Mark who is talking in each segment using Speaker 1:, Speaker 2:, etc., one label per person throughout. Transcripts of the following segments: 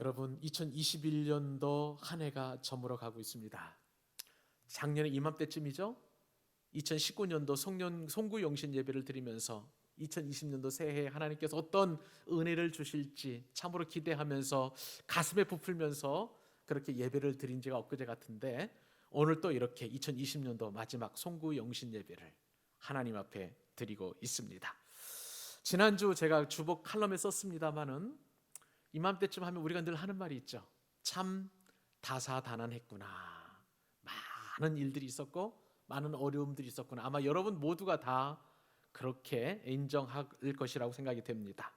Speaker 1: 여러분, 2021년도 한 해가 저물어 가고 있습니다. 작년에 이맘때쯤이죠? 2019년도 송구영신 예배를 드리면서 2020년도 새해에 하나님께서 어떤 은혜를 주실지 참으로 기대하면서 가슴에 부풀면서 그렇게 예배를 드린 지가 엊그제 같은데, 오늘 또 이렇게 2020년도 마지막 송구영신 예배를 하나님 앞에 드리고 있습니다. 지난주 제가 주복 칼럼에 썼습니다마는 이맘때쯤 하면 우리가 늘 하는 말이 있죠. 참 다사다난했구나. 많은 일들이 있었고 많은 어려움들이 있었구나. 아마 여러분 모두가 다 그렇게 인정할 것이라고 생각이 됩니다.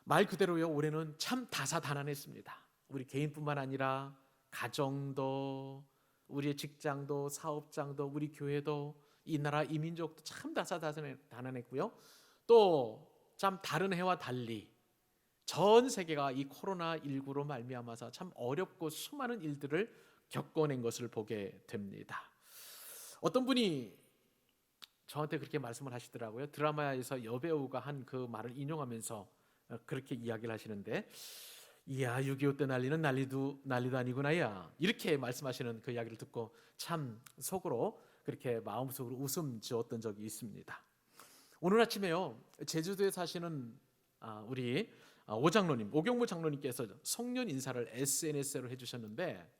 Speaker 1: 말 그대로요, 올해는 참 다사다난했습니다. 우리 개인뿐만 아니라 가정도, 우리의 직장도, 사업장도, 우리 교회도, 이 나라 이 민족도 참 다사다난했고요. 또 참 다른 해와 달리 전 세계가 이 코로나19로 말미암아서 참 어렵고 수많은 일들을 겪어낸 것을 보게 됩니다. 어떤 분이 저한테 그렇게 말씀을 하시더라고요. 드라마에서 여배우가 한 그 말을 인용하면서 그렇게 이야기를 하시는데, 이야, 6.25 때 난리도 아니구나 야, 이렇게 말씀하시는 그 이야기를 듣고 참 속으로 그렇게 마음속으로 웃음 지었던 적이 있습니다. 오늘 아침에요, 제주도에 사시는 우리 오경무 장로님께서 송년 인사를 SNS로 해주셨는데,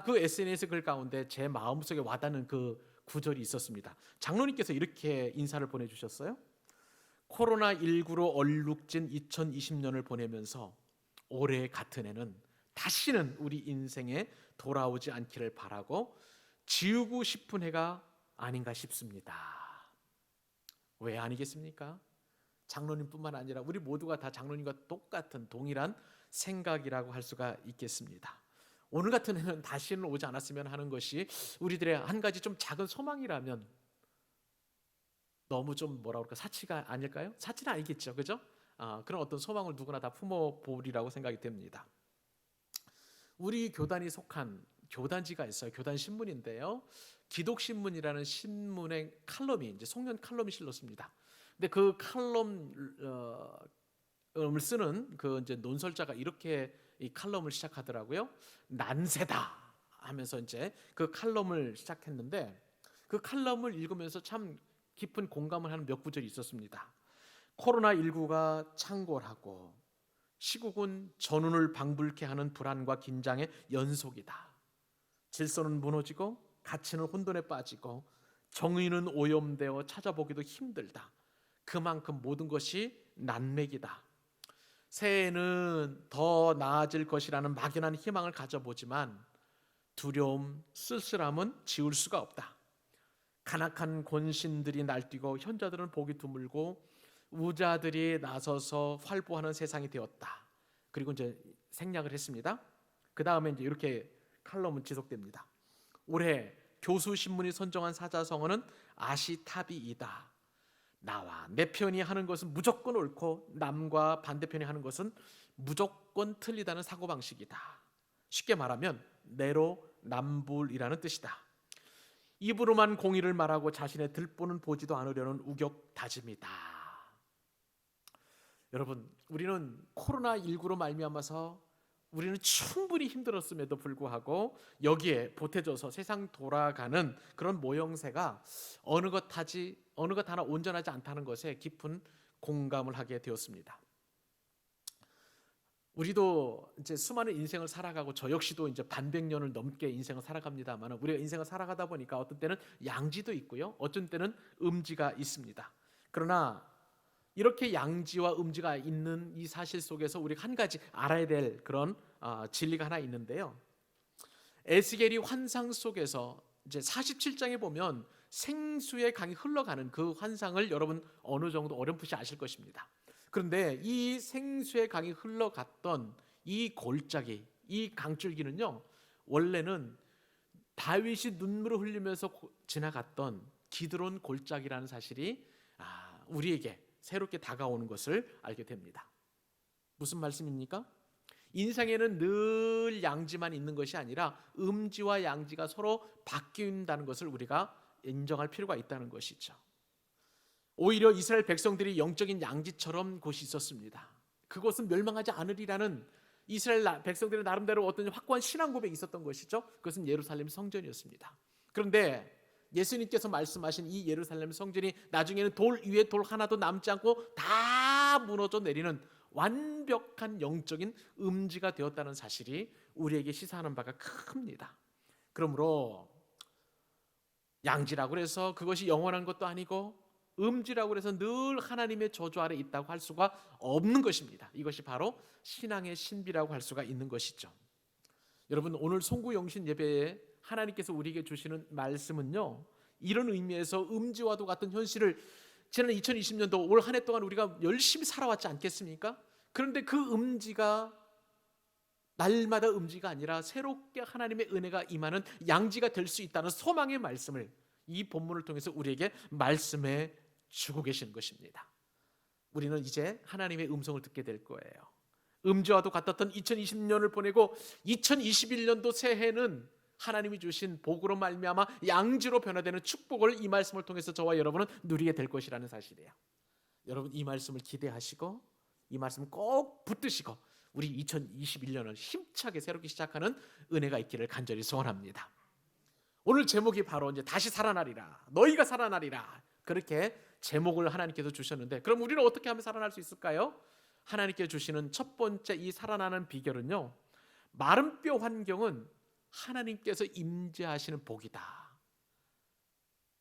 Speaker 1: 그 SNS 글 가운데 제 마음속에 와닿는 그 구절이 있었습니다. 장로님께서 이렇게 인사를 보내주셨어요. 코로나19로 얼룩진 2020년을 보내면서 올해 같은 해는 다시는 우리 인생에 돌아오지 않기를 바라고 지우고 싶은 해가 아닌가 싶습니다. 왜 아니겠습니까? 장로님뿐만 아니라 우리 모두가 다 장로님과 똑같은 동일한 생각이라고 할 수가 있겠습니다. 오늘 같은 해는 다시는 오지 않았으면 하는 것이 우리들의 한 가지 좀 작은 소망이라면 너무 좀 뭐라 그럴까, 사치가 아닐까요? 사치는 아니겠죠, 그죠? 그런 어떤 소망을 누구나 다 품어보리라고 생각이 됩니다. 우리 교단이 속한 교단지가 있어요. 교단 신문인데요, 기독신문이라는 신문의 칼럼이 이제 송년 칼럼이 실렸습니다. 근데 그 칼럼을 쓰는 그 이제 논설자가 이렇게 이 칼럼을 시작하더라고요. 난세다 하면서 이제 그 칼럼을 시작했는데, 그 칼럼을 읽으면서 참 깊은 공감을 하는 몇 구절이 있었습니다. 코로나19가 창궐하고 시국은 전운을 방불케 하는 불안과 긴장의 연속이다. 질서는 무너지고 가치는 혼돈에 빠지고 정의는 오염되어 찾아보기도 힘들다. 그만큼 모든 것이 난맥이다. 새해에는 더 나아질 것이라는 막연한 희망을 가져보지만 두려움, 쓸쓸함은 지울 수가 없다. 간악한 권신들이 날뛰고 현자들은 보기 드물고 우자들이 나서서 활보하는 세상이 되었다. 그리고 이제 생략을 했습니다. 그 다음에 이제 이렇게 칼럼은 지속됩니다. 올해 교수신문이 선정한 사자성어는 아시타비이다. 나와 내 편이 하는 것은 무조건 옳고 남과 반대편이 하는 것은 무조건 틀리다는 사고방식이다. 쉽게 말하면 내로남불이라는 뜻이다. 입으로만 공의를 말하고 자신의 들보는 보지도 않으려는 우격다짐이다. 여러분, 우리는 코로나19로 말미암아서 우리는 충분히 힘들었음에도 불구하고 여기에 보태져서 세상 돌아가는 그런 모형새가 어느 것 하나 온전하지 않다는 것에 깊은 공감을 하게 되었습니다. 우리도 이제 수많은 인생을 살아가고, 저 역시도 이제 반백년을 넘게 인생을 살아갑니다만, 우리가 인생을 살아가다 보니까 어떤 때는 양지도 있고요, 어떤 때는 음지가 있습니다. 그러나 이렇게 양지와 음지가 있는 이 사실 속에서 우리가 한 가지 알아야 될 그런 진리가 하나 있는데요, 에스겔이 환상 속에서 이제 47장에 보면 생수의 강이 흘러가는 그 환상을 여러분 어느 정도 어렴풋이 아실 것입니다. 그런데 이 생수의 강이 흘러갔던 이 골짜기, 이 강줄기는요, 원래는 다윗이 눈물을 흘리면서 지나갔던 기드론 골짜기라는 사실이 우리에게 새롭게 다가오는 것을 알게 됩니다. 무슨 말씀입니까? 인생에는 늘 양지만 있는 것이 아니라 음지와 양지가 서로 바뀐다는 것을 우리가 인정할 필요가 있다는 것이죠. 오히려 이스라엘 백성들이 영적인 양지처럼 곳이 있었습니다. 그곳은 멸망하지 않으리라는 이스라엘 백성들의 나름대로 어떤 확고한 신앙 고백이 있었던 것이죠. 그것은 예루살렘 성전이었습니다. 그런데 예수님께서 말씀하신 이 예루살렘 성전이 나중에는 돌 위에 돌 하나도 남지 않고 다 무너져 내리는 완벽한 영적인 음지가 되었다는 사실이 우리에게 시사하는 바가 큽니다. 그러므로 양지라고 해서 그것이 영원한 것도 아니고 음지라고 해서 늘 하나님의 저주 아래 있다고 할 수가 없는 것입니다. 이것이 바로 신앙의 신비라고 할 수가 있는 것이죠. 여러분, 오늘 송구영신 예배에 하나님께서 우리에게 주시는 말씀은요, 이런 의미에서 음지와도 같은 현실을 지난 2020년도 올 한 해 동안 우리가 열심히 살아왔지 않겠습니까? 그런데 그 음지가 날마다 음지가 아니라 새롭게 하나님의 은혜가 임하는 양지가 될 수 있다는 소망의 말씀을 이 본문을 통해서 우리에게 말씀해 주고 계시는 것입니다. 우리는 이제 하나님의 음성을 듣게 될 거예요. 음지와도 같았던 2020년을 보내고 2021년도 새해는 하나님이 주신 복으로 말미암아 양지로 변화되는 축복을 이 말씀을 통해서 저와 여러분은 누리게 될 것이라는 사실이에요. 여러분, 이 말씀을 기대하시고 이 말씀 꼭 붙드시고 우리 2021년을 힘차게 새롭게 시작하는 은혜가 있기를 간절히 소원합니다. 오늘 제목이 바로 이제 다시 살아나리라, 너희가 살아나리라, 그렇게 제목을 하나님께서 주셨는데, 그럼 우리는 어떻게 하면 살아날 수 있을까요? 하나님께서 주시는 첫 번째 이 살아나는 비결은요, 마른 뼈 환경은 하나님께서 임재하시는 복이다.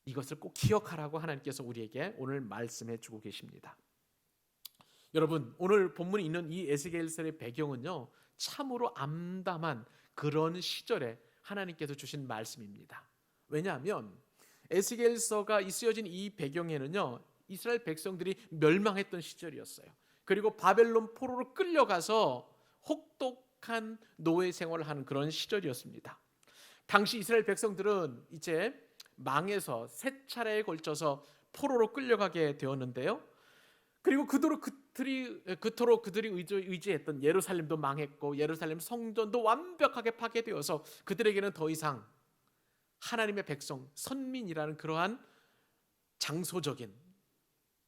Speaker 1: 이것을 꼭 기억하라고 하나님께서 우리에게 오늘 말씀해 주고 계십니다. 여러분, 오늘 본문에 있는 이 에스겔서의 배경은요, 참으로 암담한 그런 시절에 하나님께서 주신 말씀입니다. 왜냐하면 에스겔서가 쓰여진 이 배경에는요, 이스라엘 백성들이 멸망했던 시절이었어요. 그리고 바벨론 포로로 끌려가서 혹독한 노예 생활을 하는 그런 시절이었습니다. 당시 이스라엘 백성들은 이제 망해서 세 차례에 걸쳐서 포로로 끌려가게 되었는데요. 그리고 그토록 그들이 의지했던 예루살렘도 망했고 예루살렘 성전도 완벽하게 파괴되어서 그들에게는 더 이상 하나님의 백성, 선민이라는 그러한 장소적인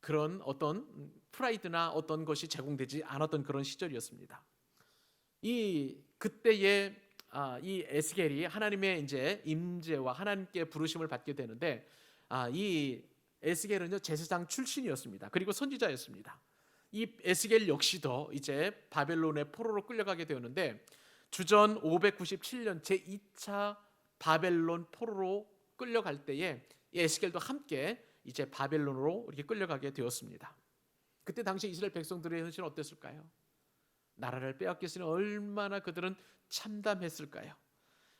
Speaker 1: 그런 어떤 프라이드나 어떤 것이 제공되지 않았던 그런 시절이었습니다. 그때의 이 에스겔이 하나님의 이제 임재와 하나님께 부르심을 받게 되는데, 이 에스겔은요 제사장 출신이었습니다. 그리고 선지자였습니다. 이 에스겔 역시도 이제 바벨론의 포로로 끌려가게 되었는데, 주전 597년 제2차 바벨론 포로로 끌려갈 때에 에스겔도 함께 이제 바벨론으로 이렇게 끌려가게 되었습니다. 그때 당시 이스라엘 백성들의 현실은 어땠을까요? 나라를 빼앗겼으니 얼마나 그들은 참담했을까요?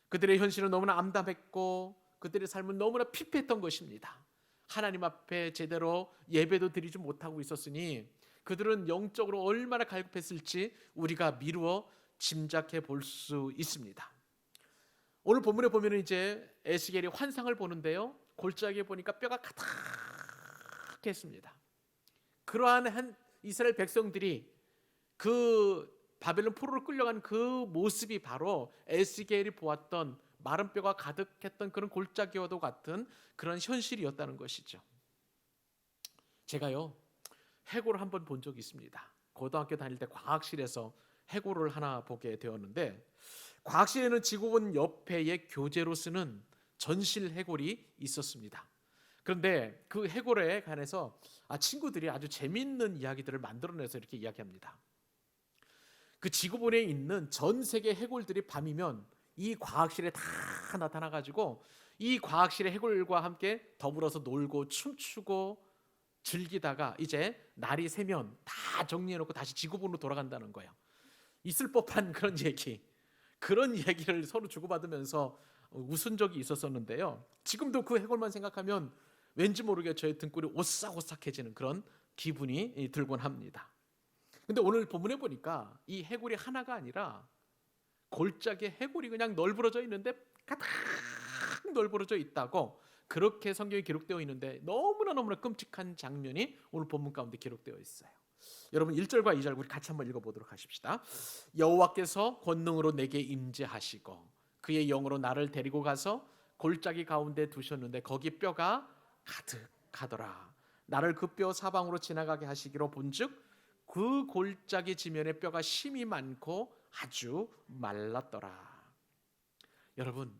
Speaker 1: 그들의 현실은 너무나 암담했고 그들의 삶은 너무나 피폐했던 것입니다. 하나님 앞에 제대로 예배도 드리지 못하고 있었으니 그들은 영적으로 얼마나 갈급했을지 우리가 미루어 짐작해 볼 수 있습니다. 오늘 본문에 보면 이제 에스겔이 환상을 보는데요, 골짜기에 보니까 뼈가 가득했습니다. 그러한 이스라엘 백성들이 그 바벨론 포로로 끌려간 그 모습이 바로 에스겔이 보았던 마른 뼈가 가득했던 그런 골짜기와도 같은 그런 현실이었다는 것이죠. 제가요 해골을 한번 본 적이 있습니다. 고등학교 다닐 때 과학실에서 해골을 하나 보게 되었는데, 과학실에는 지구본 옆에 교재로 쓰는 전실 해골이 있었습니다. 그런데 그 해골에 관해서 친구들이 아주 재미있는 이야기들을 만들어내서 이렇게 이야기합니다. 그 지구본에 있는 전 세계 해골들이 밤이면 이 과학실에 다 나타나가지고 이 과학실의 해골과 함께 더불어서 놀고 춤추고 즐기다가 이제 날이 새면 다 정리해놓고 다시 지구본으로 돌아간다는 거예요. 있을 법한 그런 얘기를 서로 주고받으면서 웃은 적이 있었었는데요. 지금도 그 해골만 생각하면 왠지 모르게 저의 등골이 오싹오싹해지는 그런 기분이 들곤 합니다. 근데 오늘 본문에 보니까 이 해골이 하나가 아니라 골짜기에 해골이 그냥 널브러져 있는데 가득 널브러져 있다고 그렇게 성경에 기록되어 있는데, 너무나 끔찍한 장면이 오늘 본문 가운데 기록되어 있어요. 여러분 1절과 2절 우리 같이 한번 읽어보도록 하십시다. 여호와께서 권능으로 내게 임재하시고 그의 영으로 나를 데리고 가서 골짜기 가운데 두셨는데 거기 뼈가 가득하더라. 나를 그 뼈 사방으로 지나가게 하시기로 본즉 그 골짜기 지면에 뼈가 심이 많고 아주 말랐더라. 여러분,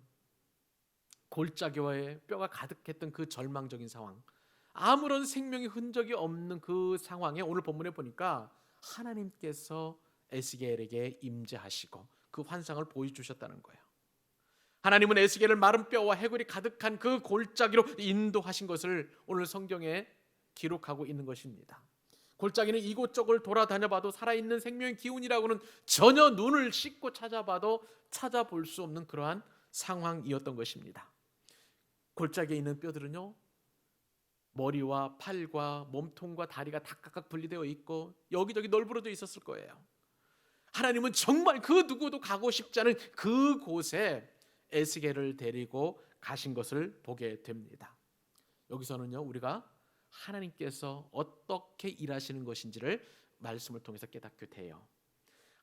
Speaker 1: 골짜기와의 뼈가 가득했던 그 절망적인 상황, 아무런 생명의 흔적이 없는 그 상황에 오늘 본문에 보니까 하나님께서 에스겔에게 임재하시고 그 환상을 보여주셨다는 거예요. 하나님은 에스겔을 마른 뼈와 해골이 가득한 그 골짜기로 인도하신 것을 오늘 성경에 기록하고 있는 것입니다. 골짜기는 이곳저곳 돌아다녀봐도 살아있는 생명의 기운이라고는 전혀 눈을 씻고 찾아봐도 찾아볼 수 없는 그러한 상황이었던 것입니다. 골짜기에 있는 뼈들은요, 머리와 팔과 몸통과 다리가 다 각각 분리되어 있고 여기저기 널브러져 있었을 거예요. 하나님은 정말 그 누구도 가고 싶지 않은 그곳에 에스겔을 데리고 가신 것을 보게 됩니다. 여기서는요, 우리가 하나님께서 어떻게 일하시는 것인지를 말씀을 통해서 깨닫게 돼요.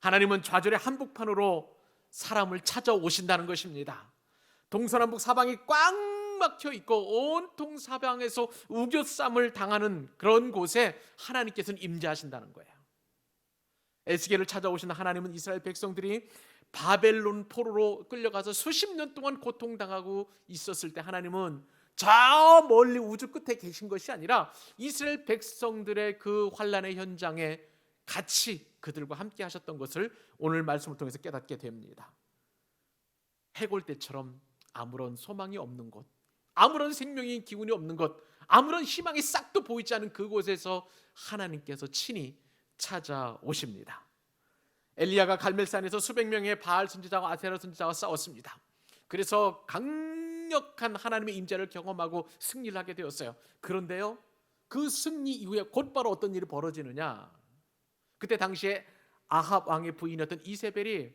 Speaker 1: 하나님은 좌절의 한복판으로 사람을 찾아오신다는 것입니다. 동서남북 사방이 꽉 막혀 있고 온통 사방에서 우겨쌈을 당하는 그런 곳에 하나님께서는 임재하신다는 거예요. 에스겔을 찾아오신 하나님은 이스라엘 백성들이 바벨론 포로로 끌려가서 수십 년 동안 고통당하고 있었을 때 하나님은 저 멀리 우주 끝에 계신 것이 아니라 이스라엘 백성들의 그 환난의 현장에 같이 그들과 함께 하셨던 것을 오늘 말씀을 통해서 깨닫게 됩니다. 해골대처럼 아무런 소망이 없는 곳, 아무런 생명의 기운이 없는 곳, 아무런 희망이 싹도 보이지 않는 그곳에서 하나님께서 친히 찾아오십니다. 엘리야가 갈멜산에서 수백 명의 바알 선지자와 아세라 선지자와 싸웠습니다. 그래서 강력한 하나님의 임재를 경험하고 승리를 하게 되었어요. 그런데요, 그 승리 이후에 곧바로 어떤 일이 벌어지느냐? 그때 당시에 아합 왕의 부인이었던 이세벨이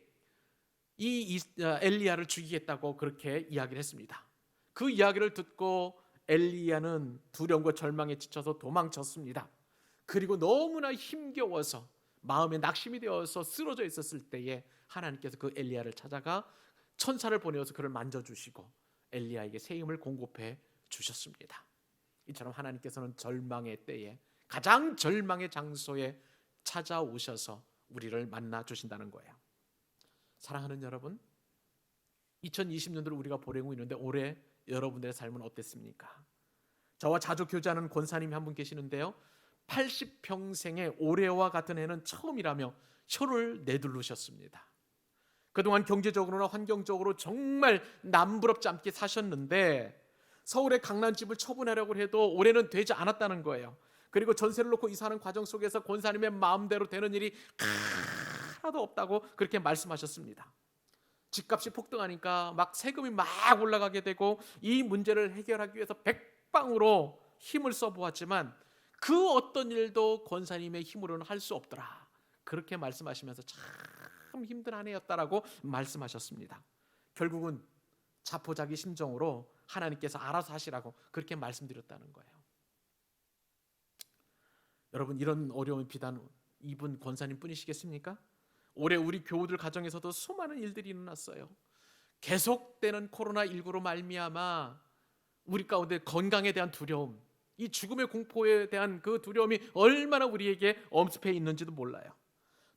Speaker 1: 엘리야를 죽이겠다고 그렇게 이야기를 했습니다. 그 이야기를 듣고 엘리야는 두려움과 절망에 지쳐서 도망쳤습니다. 그리고 너무나 힘겨워서 마음에 낙심이 되어서 쓰러져 있었을 때에 하나님께서 그 엘리야를 찾아가 천사를 보내어서 그를 만져주시고 엘리야에게 새 힘을 공급해 주셨습니다. 이처럼 하나님께서는 절망의 때에 가장 절망의 장소에 찾아오셔서 우리를 만나 주신다는 거예요. 사랑하는 여러분, 2020년도를 우리가 보내고 있는데 올해 여러분들의 삶은 어땠습니까? 저와 자주 교제하는 권사님이 한 분 계시는데요, 80평생의 올해와 같은 해는 처음이라며 혀를 내두르셨습니다. 그동안 경제적으로나 환경적으로 정말 남부럽지 않게 사셨는데 서울의 강남집을 처분하려고 해도 올해는 되지 않았다는 거예요. 그리고 전세를 놓고 이사하는 과정 속에서 권사님의 마음대로 되는 일이 하나도 없다고 그렇게 말씀하셨습니다. 집값이 폭등하니까 막 세금이 막 올라가게 되고 이 문제를 해결하기 위해서 백방으로 힘을 써보았지만 그 어떤 일도 권사님의 힘으로는 할 수 없더라, 그렇게 말씀하시면서 참 힘든 한 해였다라고 말씀하셨습니다. 결국은 자포자기 심정으로 하나님께서 알아서 하시라고 그렇게 말씀드렸다는 거예요. 여러분, 이런 어려운 비단 입은 권사님 뿐이시겠습니까? 올해 우리 교우들 가정에서도 수많은 일들이 일어났어요. 계속되는 코로나19로 말미암아 우리 가운데 건강에 대한 두려움, 이 죽음의 공포에 대한 그 두려움이 얼마나 우리에게 엄습해 있는지도 몰라요.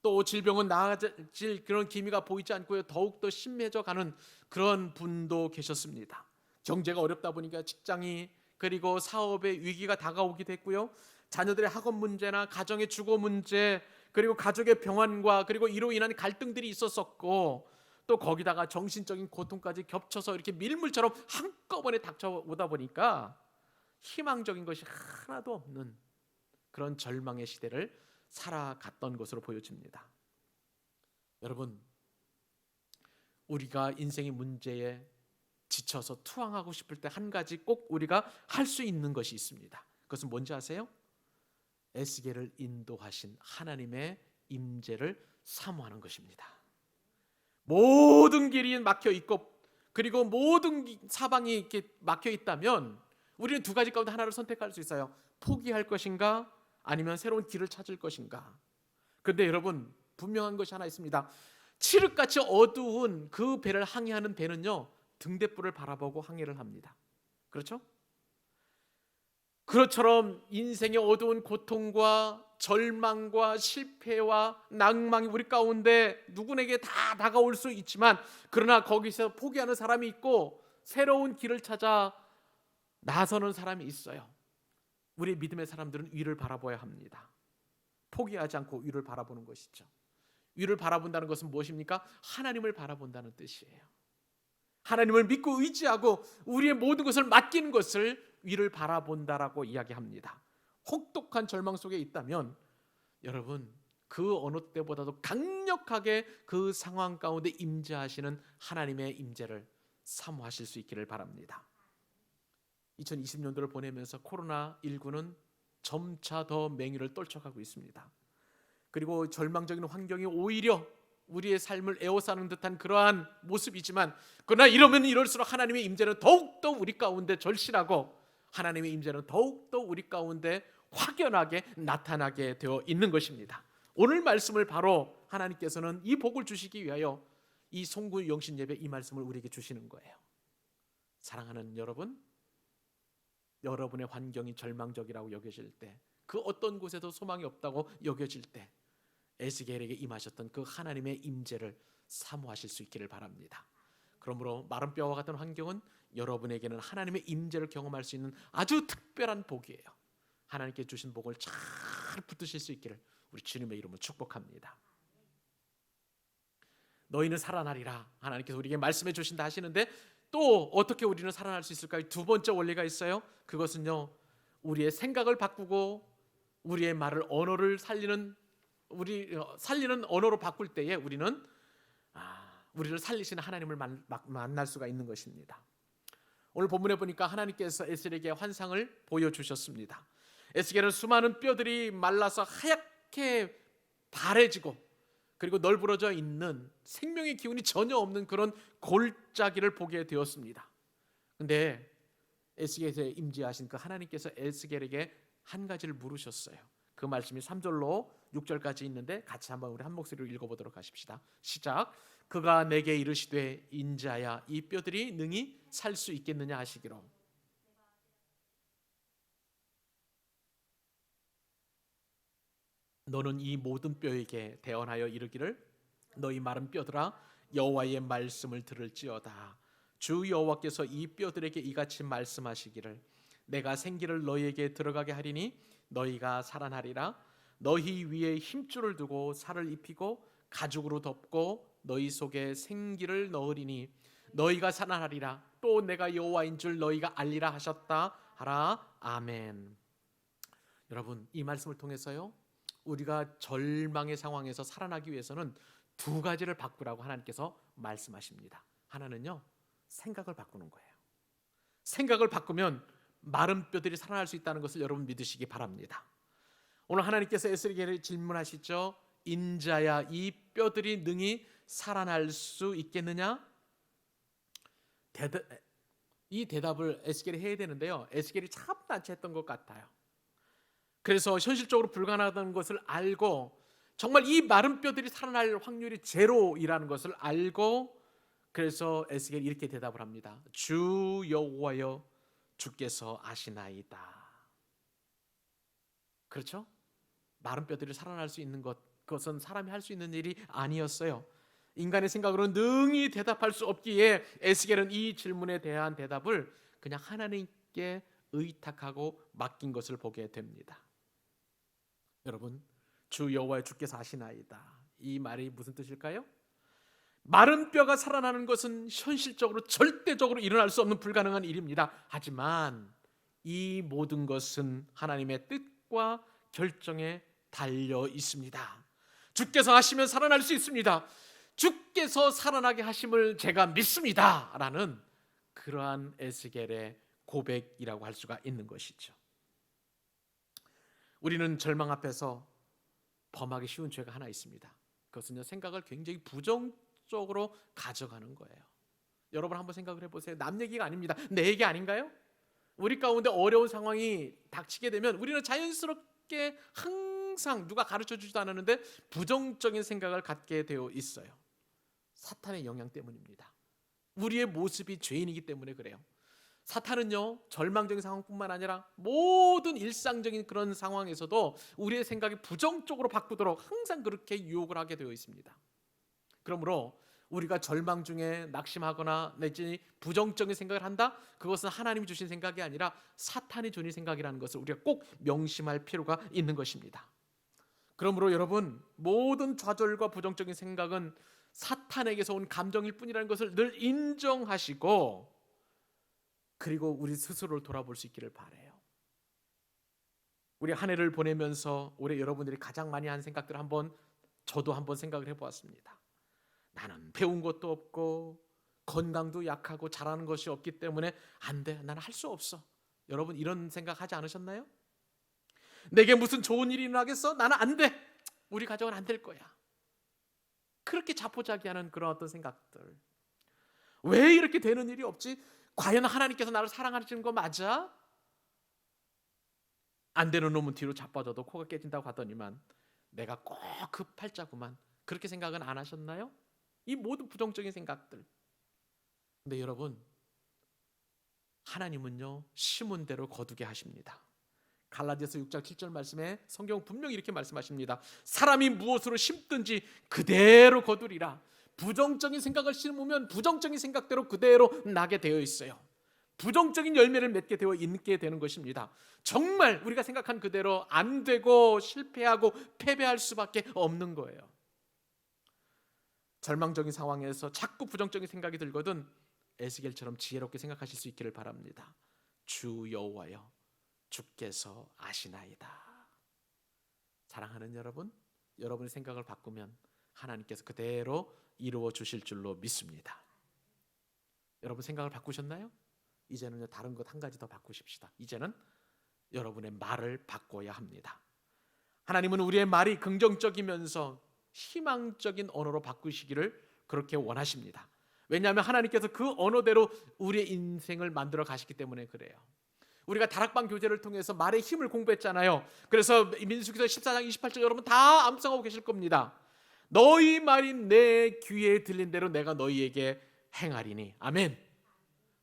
Speaker 1: 또 질병은 나아질 그런 기미가 보이지 않고요, 더욱더 심해져 가는 그런 분도 계셨습니다. 경제가 어렵다 보니까 직장이 그리고 사업의 위기가 다가오기도 했고요, 자녀들의 학업 문제나 가정의 주거 문제, 그리고 가족의 병환과 그리고 이로 인한 갈등들이 있었었고, 또 거기다가 정신적인 고통까지 겹쳐서 이렇게 밀물처럼 한꺼번에 닥쳐오다 보니까 희망적인 것이 하나도 없는 그런 절망의 시대를 살아갔던 것으로 보여집니다. 여러분, 우리가 인생의 문제에 지쳐서 투항하고 싶을 때 한 가지 꼭 우리가 할 수 있는 것이 있습니다. 그것은 뭔지 아세요? 에스겔을 인도하신 하나님의 임재를 사모하는 것입니다. 모든 길이 막혀 있고 그리고 모든 사방이 이렇게 막혀 있다면 우리는 두 가지 가운데 하나를 선택할 수 있어요. 포기할 것인가, 아니면 새로운 길을 찾을 것인가. 그런데 여러분, 분명한 것이 하나 있습니다. 칠흑같이 어두운 그 배를 항해하는 배는요, 등대불을 바라보고 항해를 합니다. 그렇죠? 그것처럼 인생의 어두운 고통과 절망과 실패와 낭망이 우리 가운데 누구에게 다 다가올 수 있지만, 그러나 거기서 포기하는 사람이 있고 새로운 길을 찾아 나서는 사람이 있어요. 우리 믿음의 사람들은 위를 바라봐야 합니다. 포기하지 않고 위를 바라보는 것이죠. 위를 바라본다는 것은 무엇입니까? 하나님을 바라본다는 뜻이에요. 하나님을 믿고 의지하고 우리의 모든 것을 맡기는 것을 위를 바라본다라고 이야기합니다. 혹독한 절망 속에 있다면 여러분, 그 어느 때보다도 강력하게 그 상황 가운데 임재하시는 하나님의 임재를 사모하실 수 있기를 바랍니다. 2020년도를 보내면서 코로나19는 점차 더 맹위를 떨쳐가고 있습니다. 그리고 절망적인 환경이 오히려 우리의 삶을 에워싸는 듯한 그러한 모습이지만, 그러나 이러면 이럴수록 하나님의 임재는 더욱더 우리 가운데 절실하고 하나님의 임재는 더욱더 우리 가운데 확연하게 나타나게 되어 있는 것입니다. 오늘 말씀을 바로 하나님께서는 이 복을 주시기 위하여 이 송구 영신 예배 이 말씀을 우리에게 주시는 거예요. 사랑하는 여러분, 여러분의 환경이 절망적이라고 여겨질 때, 그 어떤 곳에도 소망이 없다고 여겨질 때 에스겔에게 임하셨던 그 하나님의 임재를 사모하실 수 있기를 바랍니다. 그러므로 마른 뼈와 같은 환경은 여러분에게는 하나님의 임재를 경험할 수 있는 아주 특별한 복이에요. 하나님께 주신 복을 잘 붙드실 수 있기를 우리 주님의 이름으로 축복합니다. 너희는 살아나리라 하나님께서 우리에게 말씀해 주신다 하시는데, 또 어떻게 우리는 살아날 수 있을까요? 두 번째 원리가 있어요. 그것은요, 우리의 생각을 바꾸고 우리의 말을 언어를 살리는 언어로 바꿀 때에 우리는 우리를 살리시는 하나님을 만날 수가 있는 것입니다. 오늘 본문에 보니까 하나님께서 에스겔에게 환상을 보여주셨습니다. 에스겔은 수많은 뼈들이 말라서 하얗게 바래지고 그리고 널브러져 있는 생명의 기운이 전혀 없는 그런 골짜기를 보게 되었습니다. 그런데 에스겔에 임재하신 그 하나님께서 에스겔에게 한 가지를 물으셨어요. 그 말씀이 3절로 6절까지 있는데 같이 한번 우리 한 목소리로 읽어보도록 하십시다. 시작. 그가 내게 이르시되 인자야 이 뼈들이 능히 살 수 있겠느냐 하시기로. 너는 이 모든 뼈에게 대언하여 이르기를 너희 마른 뼈들아 여호와의 말씀을 들을지어다. 주 여호와께서 이 뼈들에게 이같이 말씀하시기를 내가 생기를 너희에게 들어가게 하리니 너희가 살아나리라. 너희 위에 힘줄을 두고 살을 입히고 가죽으로 덮고 너희 속에 생기를 넣으리니 너희가 살아나리라. 또 내가 여호와인 줄 너희가 알리라 하셨다 하라. 아멘. 여러분, 이 말씀을 통해서요, 우리가 절망의 상황에서 살아나기 위해서는 두 가지를 바꾸라고 하나님께서 말씀하십니다. 하나는요, 생각을 바꾸는 거예요. 생각을 바꾸면 마른 뼈들이 살아날 수 있다는 것을 여러분 믿으시기 바랍니다. 오늘 하나님께서 에스겔에게 질문하시죠. 인자야 이 뼈들이 능히 살아날 수 있겠느냐? 이 대답을 에스겔이 해야 되는데요, 에스겔이 참 난처했던 것 같아요. 그래서 현실적으로 불가능하다는 것을 알고 정말 이 마른 뼈들이 살아날 확률이 제로이라는 것을 알고, 그래서 에스겔이 이렇게 대답을 합니다. 주 여호와여 주께서 아시나이다. 그렇죠? 마른 뼈들이 살아날 수 있는 그것은 사람이 할 수 있는 일이 아니었어요. 인간의 생각으로는 능히 대답할 수 없기에 에스겔은 이 질문에 대한 대답을 그냥 하나님께 의탁하고 맡긴 것을 보게 됩니다. 여러분, 주 여호와의 주께서 아시나이다. 이 말이 무슨 뜻일까요? 마른 뼈가 살아나는 것은 현실적으로 절대적으로 일어날 수 없는 불가능한 일입니다. 하지만 이 모든 것은 하나님의 뜻과 결정에 달려 있습니다. 주께서 하시면 살아날 수 있습니다. 주께서 살아나게 하심을 제가 믿습니다 라는 그러한 에스겔의 고백이라고 할 수가 있는 것이죠. 우리는 절망 앞에서 범하기 쉬운 죄가 하나 있습니다. 그것은요, 생각을 굉장히 부정적으로 가져가는 거예요. 여러분 한번 생각을 해보세요. 남 얘기가 아닙니다. 내 얘기 아닌가요? 우리 가운데 어려운 상황이 닥치게 되면 우리는 자연스럽게 항상 누가 가르쳐주지도 않았는데 부정적인 생각을 갖게 되어 있어요. 사탄의 영향 때문입니다. 우리의 모습이 죄인이기 때문에 그래요. 사탄은요, 절망적인 상황뿐만 아니라 모든 일상적인 그런 상황에서도 우리의 생각이 부정적으로 바꾸도록 항상 그렇게 유혹을 하게 되어 있습니다. 그러므로 우리가 절망 중에 낙심하거나 내지 부정적인 생각을 한다? 그것은 하나님이 주신 생각이 아니라 사탄이 주는 생각이라는 것을 우리가 꼭 명심할 필요가 있는 것입니다. 그러므로 여러분, 모든 좌절과 부정적인 생각은 사탄에게서 온 감정일 뿐이라는 것을 늘 인정하시고, 그리고 우리 스스로를 돌아볼 수 있기를 바라요. 우리 한 해를 보내면서 올해 여러분들이 가장 많이 한 생각들을 저도 한번 생각을 해보았습니다. 나는 배운 것도 없고 건강도 약하고 잘하는 것이 없기 때문에 안 돼, 나는 할 수 없어. 여러분 이런 생각 하지 않으셨나요? 내게 무슨 좋은 일이 일어나겠어? 나는 안 돼, 우리 가정은 안 될 거야. 그렇게 자포자기하는 그런 어떤 생각들. 왜 이렇게 되는 일이 없지? 과연 하나님께서 나를 사랑하시는 거 맞아? 안 되는 놈은 뒤로 자빠져도 코가 깨진다고 하더니만 내가 꼭 그 팔자구만. 그렇게 생각은 안 하셨나요? 이 모든 부정적인 생각들. 근데 여러분, 하나님은요, 심은 대로 거두게 하십니다. 갈라디아서 6장 7절 말씀에 성경 분명히 이렇게 말씀하십니다. 사람이 무엇으로 심든지 그대로 거두리라. 부정적인 생각을 심으면 부정적인 생각대로 그대로 나게 되어 있어요. 부정적인 열매를 맺게 되어 있게 되는 것입니다. 정말 우리가 생각한 그대로 안 되고 실패하고 패배할 수밖에 없는 거예요. 절망적인 상황에서 자꾸 부정적인 생각이 들거든 에스겔처럼 지혜롭게 생각하실 수 있기를 바랍니다. 주 여호와여, 주께서 아시나이다. 사랑하는 여러분, 여러분의 생각을 바꾸면 하나님께서 그대로 이루어 주실 줄로 믿습니다. 여러분 생각을 바꾸셨나요? 이제는 다른 것 한 가지 더 바꾸십시다. 이제는 여러분의 말을 바꿔야 합니다. 하나님은 우리의 말이 긍정적이면서 희망적인 언어로 바꾸시기를 그렇게 원하십니다. 왜냐하면 하나님께서 그 언어대로 우리의 인생을 만들어 가시기 때문에 그래요. 우리가 다락방 교제를 통해서 말의 힘을 공부했잖아요. 그래서 민수기서 14장 28절 여러분 다 암송하고 계실 겁니다. 너희 말이 내 귀에 들린 대로 내가 너희에게 행하리니. 아멘.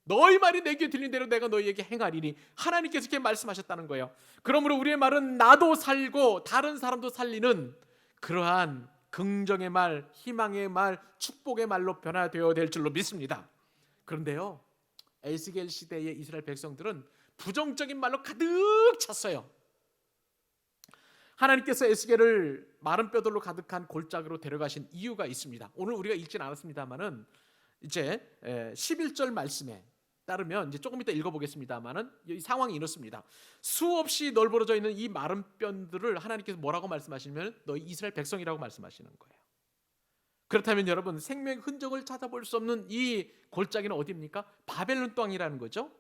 Speaker 1: 너희 말이 내 귀에 들린 대로 내가 너희에게 행하리니. 하나님께서 이렇게 말씀하셨다는 거예요. 그러므로 우리의 말은 나도 살고 다른 사람도 살리는 그러한 긍정의 말, 희망의 말, 축복의 말로 변화되어야 될 줄로 믿습니다. 그런데요, 에스겔 시대의 이스라엘 백성들은 부정적인 말로 가득 찼어요. 하나님께서 에스겔을 마른 뼈들로 가득한 골짜기로 데려가신 이유가 있습니다. 오늘 우리가 읽지는 않았습니다만은 이제 11절 말씀에 따르면 이제 조금 이따 읽어보겠습니다만은 이 상황이 이렇습니다. 수없이 널브러져 있는 이 마른 뼈들을 하나님께서 뭐라고 말씀하시면 너희 이스라엘 백성이라고 말씀하시는 거예요. 그렇다면 여러분, 생명의 흔적을 찾아볼 수 없는 이 골짜기는 어디입니까? 바벨론 땅이라는 거죠.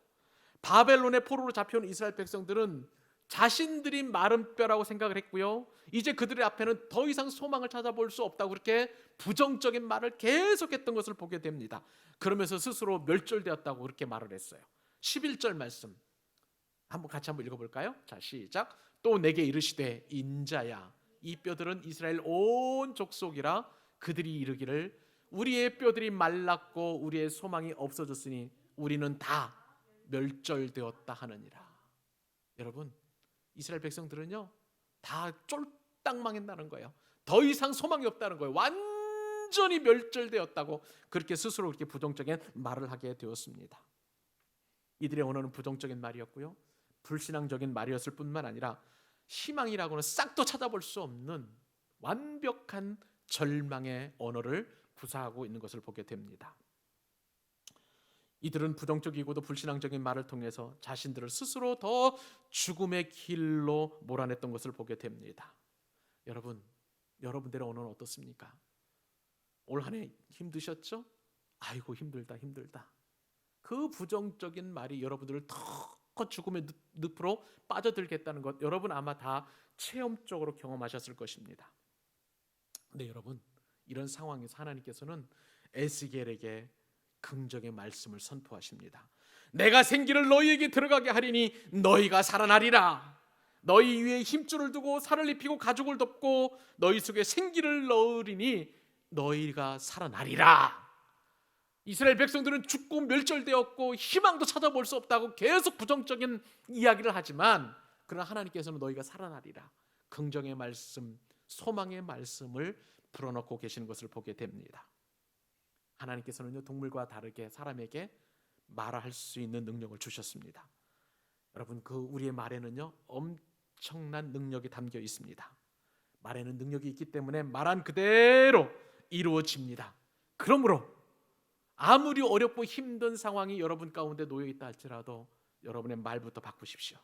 Speaker 1: 바벨론의 포로로 잡혀온 이스라엘 백성들은 자신들이 마른 뼈라고 생각을 했고요, 이제 그들의 앞에는 더 이상 소망을 찾아볼 수 없다고 그렇게 부정적인 말을 계속했던 것을 보게 됩니다. 그러면서 스스로 멸절되었다고 그렇게 말을 했어요. 11절 말씀 같이 한번 읽어볼까요? 자, 시작. 또 내게 이르시되 인자야, 이 뼈들은 이스라엘 온 족속이라. 그들이 이르기를 우리의 뼈들이 말랐고 우리의 소망이 없어졌으니 우리는 다 멸절되었다 하느니라. 여러분, 이스라엘 백성들은요 다 쫄딱 망했다는 거예요. 더 이상 소망이 없다는 거예요. 완전히 멸절되었다고 그렇게 스스로 그렇게 부정적인 말을 하게 되었습니다. 이들의 언어는 부정적인 말이었고요, 불신앙적인 말이었을 뿐만 아니라 희망이라고는 싹도 찾아볼 수 없는 완벽한 절망의 언어를 구사하고 있는 것을 보게 됩니다. 이들은 부정적이고도 불신앙적인 말을 통해서 자신들을 스스로 더 죽음의 길로 몰아냈던 것을 보게 됩니다. 여러분, 여러분들의 언어는 어떻습니까? 올 한 해 힘드셨죠? 아이고 힘들다. 그 부정적인 말이 여러분들을 더 죽음의 늪으로 빠져들겠다는 것, 여러분 아마 다 체험적으로 경험하셨을 것입니다. 근데 여러분, 이런 상황에서 하나님께서는 에스겔에게 긍정의 말씀을 선포하십니다. 내가 생기를 너희에게 들어가게 하리니 너희가 살아나리라. 너희 위에 힘줄을 두고 살을 입히고 가죽을 덮고 너희 속에 생기를 넣으리니 너희가 살아나리라. 이스라엘 백성들은 죽고 멸절되었고 희망도 찾아볼 수 없다고 계속 부정적인 이야기를 하지만, 그러나 하나님께서는 너희가 살아나리라, 긍정의 말씀, 소망의 말씀을 불어넣고 계시는 것을 보게 됩니다. 하나님께서는요, 동물과 다르게 사람에게 말할 수 있는 능력을 주셨습니다. 여러분, 그 우리의 말에는요 엄청난 능력이 담겨 있습니다. 말에는 능력이 있기 때문에 말한 그대로 이루어집니다. 그러므로 아무리 어렵고 힘든 상황이 여러분 가운데 놓여 있다 할지라도 여러분의 말부터 바꾸십시오.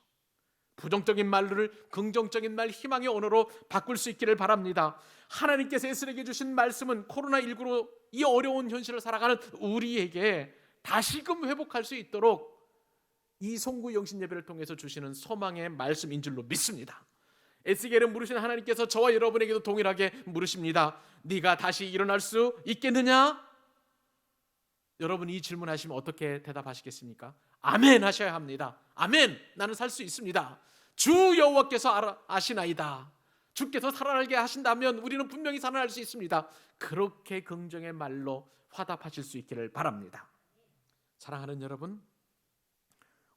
Speaker 1: 부정적인 말을 긍정적인 말, 희망의 언어로 바꿀 수 있기를 바랍니다. 하나님께서 에스겔에게 주신 말씀은 코로나19로 이 어려운 현실을 살아가는 우리에게 다시금 회복할 수 있도록 이 송구 영신 예배를 통해서 주시는 소망의 말씀인 줄로 믿습니다. 에스겔을 물으신 하나님께서 저와 여러분에게도 동일하게 물으십니다. 네가 다시 일어날 수 있겠느냐? 여러분, 이 질문하시면 어떻게 대답하시겠습니까? 아멘 하셔야 합니다. 아멘, 나는 살 수 있습니다. 주 여호와께서 아시나이다. 주께서 살아나게 하신다면 우리는 분명히 살아날 수 있습니다. 그렇게 긍정의 말로 화답하실 수 있기를 바랍니다. 사랑하는 여러분,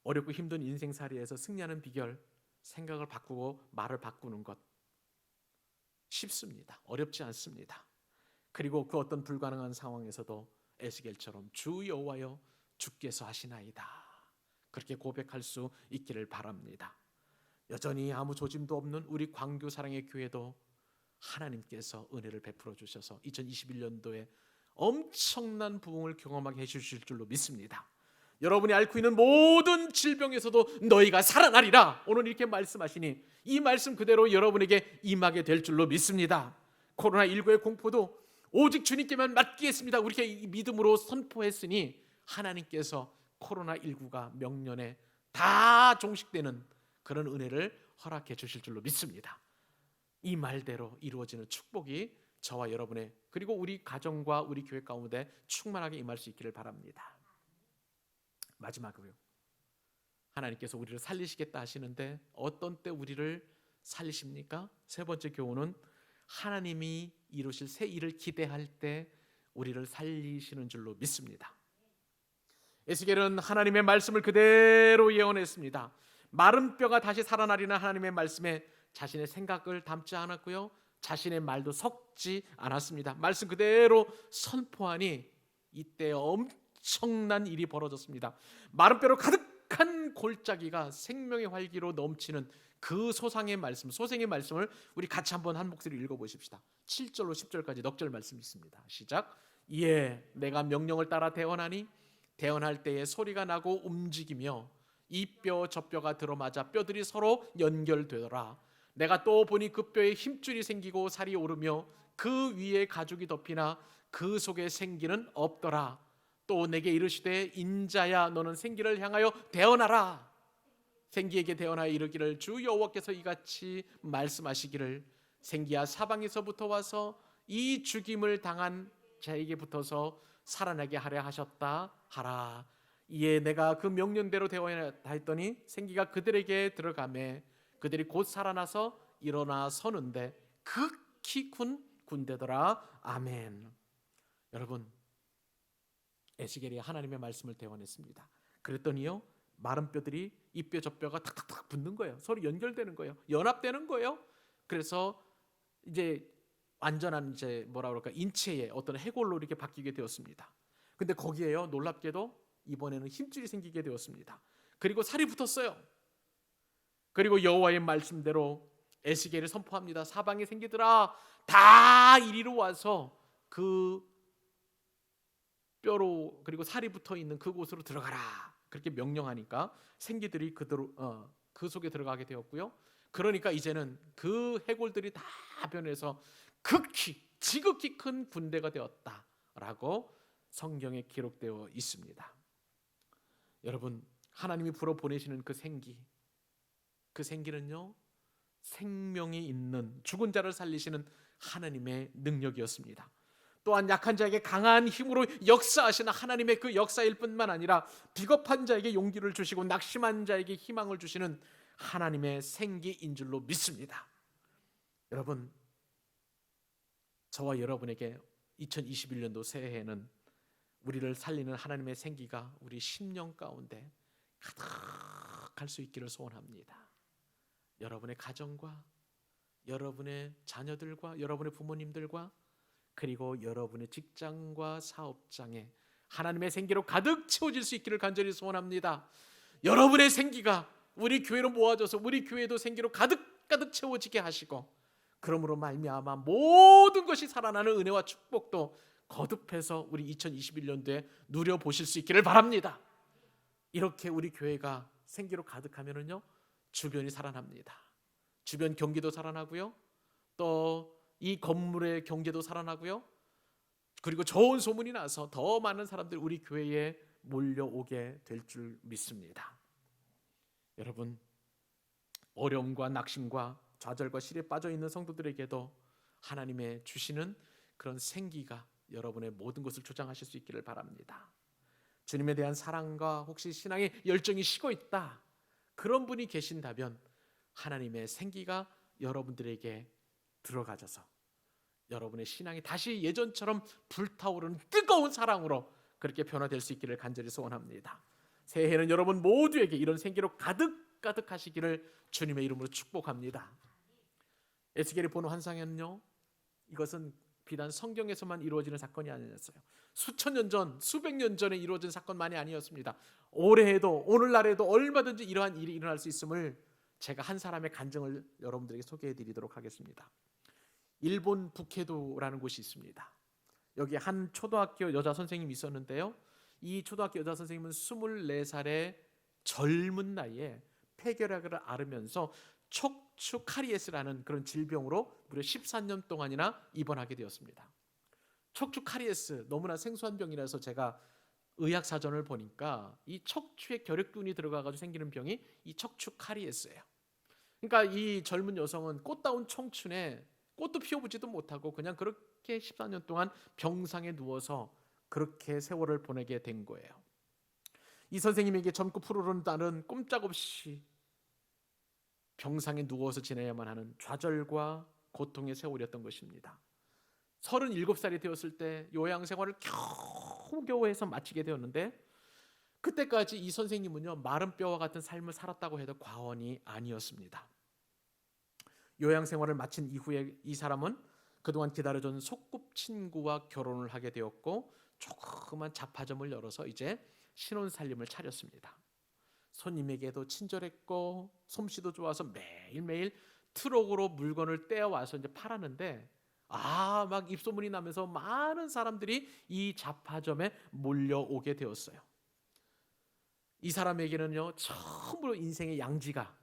Speaker 1: 어렵고 힘든 인생살이에서 승리하는 비결, 생각을 바꾸고 말을 바꾸는 것 쉽습니다. 어렵지 않습니다. 그리고 그 어떤 불가능한 상황에서도 에스겔처럼 주 여호와여 주께서 하시나이다, 그렇게 고백할 수 있기를 바랍니다. 여전히 아무 조짐도 없는 우리 광교 사랑의 교회도 하나님께서 은혜를 베풀어 주셔서 2021년도에 엄청난 부흥을 경험하게 해주실 줄로 믿습니다. 여러분이 앓고 있는 모든 질병에서도 너희가 살아나리라, 오늘 이렇게 말씀하시니 이 말씀 그대로 여러분에게 임하게 될 줄로 믿습니다. 코로나19의 공포도 오직 주님께만 맡기겠습니다, 우리가 믿음으로 선포했으니 하나님께서 코로나19가 명년에 다 종식되는 그런 은혜를 허락해 주실 줄로 믿습니다. 이 말대로 이루어지는 축복이 저와 여러분의 그리고 우리 가정과 우리 교회 가운데 충만하게 임할 수 있기를 바랍니다. 마지막으로요, 하나님께서 우리를 살리시겠다 하시는데 어떤 때 우리를 살리십니까? 세 번째 교훈은 하나님이 이루실 새 일을 기대할 때 우리를 살리시는 줄로 믿습니다. 에스겔은 하나님의 말씀을 그대로 예언했습니다. 마른 뼈가 다시 살아나리는 하나님의 말씀에 자신의 생각을 담지 않았고요, 자신의 말도 섞지 않았습니다. 말씀 그대로 선포하니 이때 엄청난 일이 벌어졌습니다. 마른 뼈로 가득한 골짜기가 생명의 활기로 넘치는 그 소생의 말씀을 우리 같이 한번 한 목소리로 읽어보십시다. 7절로 10절까지 넉절 말씀이 있습니다. 시작. 이에 내가 명령을 따라 대언하니 대언할 때에 소리가 나고 움직이며 이 뼈 저 뼈가 들어맞아 뼈들이 서로 연결되더라. 내가 또 보니 그 뼈에 힘줄이 생기고 살이 오르며 그 위에 가죽이 덮이나 그 속에 생기는 없더라. 또 내게 이르시되 인자야 너는 생기를 향하여 대언하라. 생기에게 대언하여 이르기를 주 여호와께서 이같이 말씀하시기를 생기야 사방에서부터 와서 이 죽임을 당한 자에게 붙어서 살아나게 하려 하셨다 하라. 이에 내가 그 명령대로 대언하였다 했더니 생기가 그들에게 들어가매 그들이 곧 살아나서 일어나 서는데 극히 군 군대더라. 아멘. 여러분, 에스겔이 하나님의 말씀을 대언했습니다. 그랬더니요, 마른 뼈들이 이 뼈 저 뼈가 탁탁탁 붙는 거예요. 서로 연결되는 거예요. 연합되는 거예요. 그래서 이제 완전한 이제 뭐라 그럴까 인체의 어떤 해골로 이렇게 바뀌게 되었습니다. 근데 거기에요, 놀랍게도 이번에는 힘줄이 생기게 되었습니다. 그리고 살이 붙었어요. 그리고 여호와의 말씀대로 에스겔이 선포합니다. 사방에 생기들아 다 이리로 와서 그 뼈로 그리고 살이 붙어 있는 그곳으로 들어가라. 그렇게 명령하니까 생기들이 그대로 그 속에 들어가게 되었고요. 그러니까 이제는 그 해골들이 다 변해서 지극히 큰 군대가 되었다라고 성경에 기록되어 있습니다. 여러분, 하나님이 불어 보내시는 그 생기는요, 생명이 있는 죽은 자를 살리시는 하나님의 능력이었습니다. 또한 약한 자에게 강한 힘으로 역사하시는 하나님의 그 역사일 뿐만 아니라 비겁한 자에게 용기를 주시고 낙심한 자에게 희망을 주시는 하나님의 생기인 줄로 믿습니다. 여러분, 저와 여러분에게 2021년도 새해에는 우리를 살리는 하나님의 생기가 우리 심령 가운데 가득할 수 있기를 소원합니다. 여러분의 가정과 여러분의 자녀들과 여러분의 부모님들과 그리고 여러분의 직장과 사업장에 하나님의 생기로 가득 채워질 수 있기를 간절히 소원합니다. 여러분의 생기가 우리 교회로 모아져서 우리 교회도 생기로 가득 채워지게 하시고, 그러므로 말미암아 모든 것이 살아나는 은혜와 축복도 거듭해서 우리 2021년도에 누려보실 수 있기를 바랍니다. 이렇게 우리 교회가 생기로 가득하면은요, 주변이 살아납니다. 주변 경기도 살아나고요, 또 이 건물의 경제도 살아나고요, 그리고 좋은 소문이 나서 더 많은 사람들이 우리 교회에 몰려오게 될 줄 믿습니다. 여러분, 어려움과 낙심과 좌절과 실에 빠져 있는 성도들에게도 하나님의 주시는 그런 생기가 여러분의 모든 것을 조장하실 수 있기를 바랍니다. 주님에 대한 사랑과 혹시 신앙의 열정이 식어 있다, 그런 분이 계신다면 하나님의 생기가 여러분들에게 들어가져서 여러분의 신앙이 다시 예전처럼 불타오르는 뜨거운 사랑으로 그렇게 변화될 수 있기를 간절히 소원합니다. 새해에는 여러분 모두에게 이런 생기로 가득하시기를 주님의 이름으로 축복합니다. 에스겔이 본 환상에는요, 이것은 비단 성경에서만 이루어지는 사건이 아니었어요. 수천 년 전, 수백 년 전에 이루어진 사건만이 아니었습니다. 올해에도 오늘날에도 얼마든지 이러한 일이 일어날 수 있음을 제가 한 사람의 간증을 여러분들에게 소개해드리도록 하겠습니다. 일본 북해도라는 곳이 있습니다. 여기 한 초등학교 여자 선생님이 있었는데요, 이 초등학교 여자 선생님은 24살의 젊은 나이에 폐결핵을 앓으면서 척추 카리에스라는 그런 질병으로 무려 14년 동안이나 입원하게 되었습니다. 척추 카리에스, 너무나 생소한 병이라서 제가 의학 사전을 보니까 이 척추에 결핵균이 들어가가지고 생기는 병이 이 척추 카리에스예요. 그러니까 이 젊은 여성은 꽃다운 청춘에 꽃도 피워보지도 못하고 그냥 그렇게 14년 동안 병상에 누워서 그렇게 세월을 보내게 된 거예요. 이 선생님에게 젊고 푸르른 딸은 꼼짝없이 병상에 누워서 지내야만 하는 좌절과 고통의 세월이었던 것입니다. 37살이 되었을 때 요양생활을 겨우겨우 해서 마치게 되었는데, 그때까지 이 선생님은요, 마른 뼈와 같은 삶을 살았다고 해도 과언이 아니었습니다. 요양생활을 마친 이후에 이 사람은 그동안 기다려준 소꿉친구와 결혼을 하게 되었고, 조그만 잡화점을 열어서 이제 신혼살림을 차렸습니다. 손님에게도 친절했고 솜씨도 좋아서 매일매일 트럭으로 물건을 떼어와서 이제 팔았는데, 막 입소문이 나면서 많은 사람들이 이 잡화점에 몰려오게 되었어요. 이 사람에게는요, 처음으로 인생의 양지가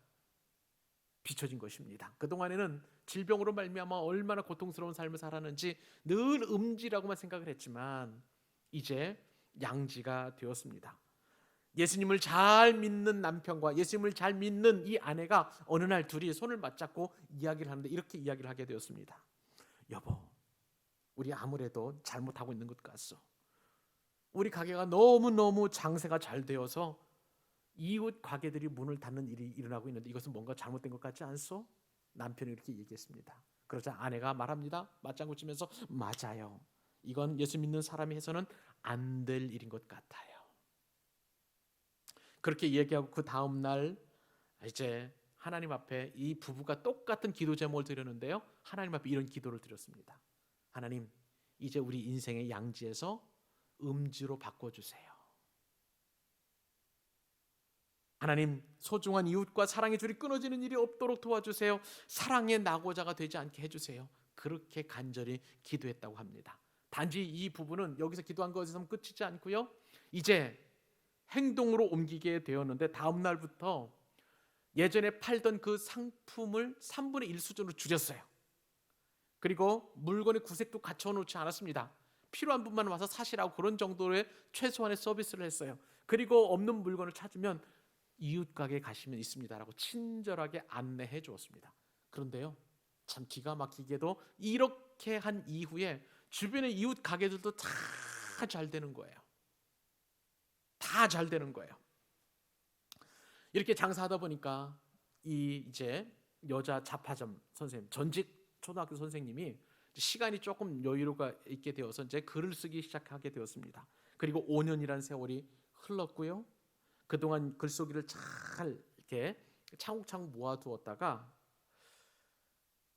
Speaker 1: 비춰진 것입니다. 그동안에는 질병으로 말미암아 얼마나 고통스러운 삶을 살았는지 늘 음지라고만 생각을 했지만 이제 양지가 되었습니다. 예수님을 잘 믿는 남편과 예수님을 잘 믿는 이 아내가 어느 날 둘이 손을 맞잡고 이야기를 하는데 이렇게 이야기를 하게 되었습니다. 여보, 우리 아무래도 잘못하고 있는 것 같소. 우리 가게가 너무너무 장세가 잘 되어서 이웃 가게들이 문을 닫는 일이 일어나고 있는데 이것은 뭔가 잘못된 것 같지 않소? 남편이 이렇게 얘기했습니다. 그러자 아내가 말합니다. 맞장구 치면서 맞아요. 이건 예수 믿는 사람이 해서는 안 될 일인 것 같아요. 그렇게 얘기하고 그 다음 날 이제 하나님 앞에 이 부부가 똑같은 기도 제목을 드렸는데요, 하나님 앞에 이런 기도를 드렸습니다. 하나님, 이제 우리 인생의 양지에서 음지로 바꿔주세요. 하나님, 소중한 이웃과 사랑의 줄이 끊어지는 일이 없도록 도와주세요. 사랑의 낙오자가 되지 않게 해주세요. 그렇게 간절히 기도했다고 합니다. 단지 이 부부는 여기서 기도한 것에서 끝이지 않고요, 이제 행동으로 옮기게 되었는데 다음 날부터 예전에 팔던 그 상품을 3분의 1 수준으로 줄였어요. 그리고 물건의 구색도 갖춰놓지 않았습니다. 필요한 분만 와서 사시라고 그런 정도의 최소한의 서비스를 했어요. 그리고 없는 물건을 찾으면 이웃 가게에 가시면 있습니다라고 친절하게 안내해 주었습니다. 그런데요, 참 기가 막히게도 이렇게 한 이후에 주변의 이웃 가게들도 다 잘 되는 거예요. 다 잘 되는 거예요. 이렇게 장사하다 보니까 이 이제 여자 잡화점 선생님, 전직 초등학교 선생님이 시간이 조금 여유가 있게 되어서 이제 글을 쓰기 시작하게 되었습니다. 그리고 5년이라는 세월이 흘렀고요. 그동안 글쓰기를 잘 이렇게 차곡차곡 모아두었다가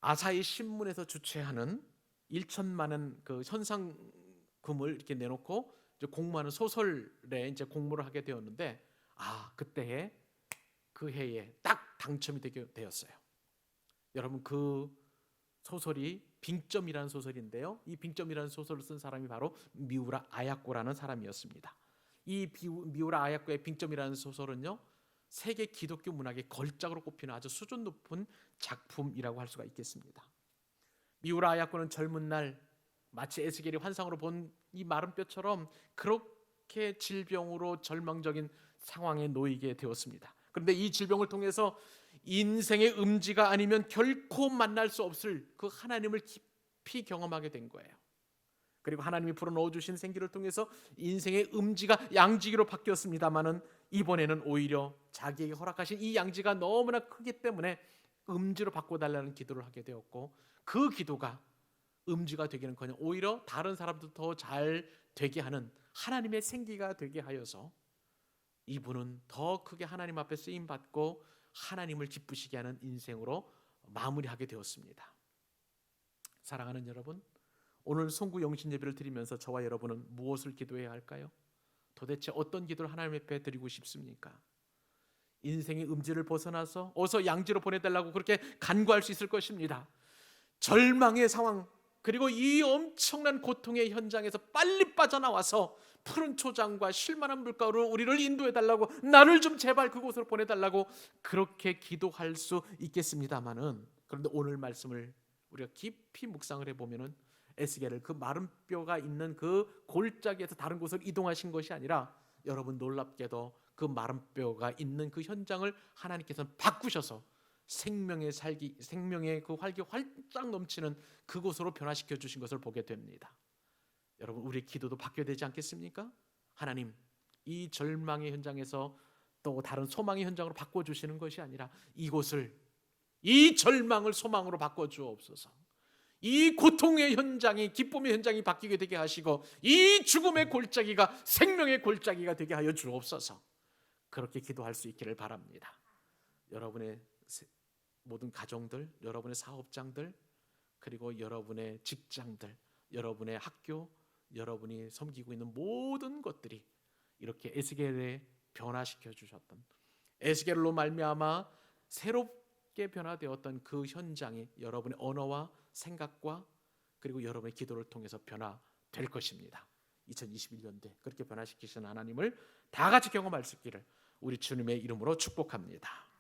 Speaker 1: 아사히 신문에서 주최하는 1천만 원 그 현상금을 이렇게 내놓고 이제 공모하는 소설에 이제 공모를 하게 되었는데 그때에 그 해에 딱 당첨이 되게 되었어요. 여러분 그 소설이 빙점이라는 소설인데요. 이 빙점이라는 소설을 쓴 사람이 바로 미우라 아야코라는 사람이었습니다. 이 미우라 아야코의 빙점이라는 소설은요, 세계 기독교 문학의 걸작으로 꼽히는 아주 수준 높은 작품이라고 할 수가 있겠습니다. 미우라 아야코는 젊은 날 마치 에스겔이 환상으로 본 이 마른 뼈처럼 그렇게 질병으로 절망적인 상황에 놓이게 되었습니다. 그런데 이 질병을 통해서 인생의 음지가 아니면 결코 만날 수 없을 그 하나님을 깊이 경험하게 된 거예요. 그리고 하나님이 불어넣어 주신 생기를 통해서 인생의 음지가 양지기로 바뀌었습니다마는 이번에는 오히려 자기에게 허락하신 이 양지가 너무나 크기 때문에 음지로 바꿔달라는 기도를 하게 되었고, 그 기도가 음지가 되기는커녕 오히려 다른 사람도 더 잘 되게 하는 하나님의 생기가 되게 하여서 이분은 더 크게 하나님 앞에 쓰임 받고 하나님을 기쁘시게 하는 인생으로 마무리하게 되었습니다. 사랑하는 여러분, 오늘 송구 영신 예배를 드리면서 저와 여러분은 무엇을 기도해야 할까요? 도대체 어떤 기도를 하나님 앞에 드리고 싶습니까? 인생의 음지를 벗어나서 어서 양지로 보내달라고 그렇게 간구할 수 있을 것입니다. 절망의 상황, 그리고 이 엄청난 고통의 현장에서 빨리 빠져나와서 푸른 초장과 쉴만한 물가로 우리를 인도해달라고, 나를 좀 제발 그곳으로 보내달라고 그렇게 기도할 수 있겠습니다마는, 그런데 오늘 말씀을 우리가 깊이 묵상을 해보면은 에스겔을 그 마른 뼈가 있는 그 골짜기에서 다른 곳으로 이동하신 것이 아니라, 여러분 놀랍게도 그 마른 뼈가 있는 그 현장을 하나님께서는 바꾸셔서 생명의 그 활기 활짝 넘치는 그곳으로 변화시켜 주신 것을 보게 됩니다. 여러분, 우리의 기도도 바뀌어야 되지 않겠습니까? 하나님, 이 절망의 현장에서 또 다른 소망의 현장으로 바꿔주시는 것이 아니라 이곳을, 이 절망을 소망으로 바꿔주옵소서. 이 고통의 현장이 기쁨의 현장이 바뀌게 되게 하시고, 이 죽음의 골짜기가 생명의 골짜기가 되게 하여 주옵소서. 그렇게 기도할 수 있기를 바랍니다. 여러분의 모든 가정들, 여러분의 사업장들, 그리고 여러분의 직장들, 여러분의 학교, 여러분이 섬기고 있는 모든 것들이 이렇게 에스겔에 변화시켜 주셨던, 에스겔로 말미암아 새롭게 변화되었던 그 현장이 여러분의 언어와 생각과 그리고 여러분의 기도를 통해서 변화될 것입니다. 2021년도에 그렇게 변화시키신 하나님을 다 같이 경험할 수 있기를 우리 주님의 이름으로 축복합니다.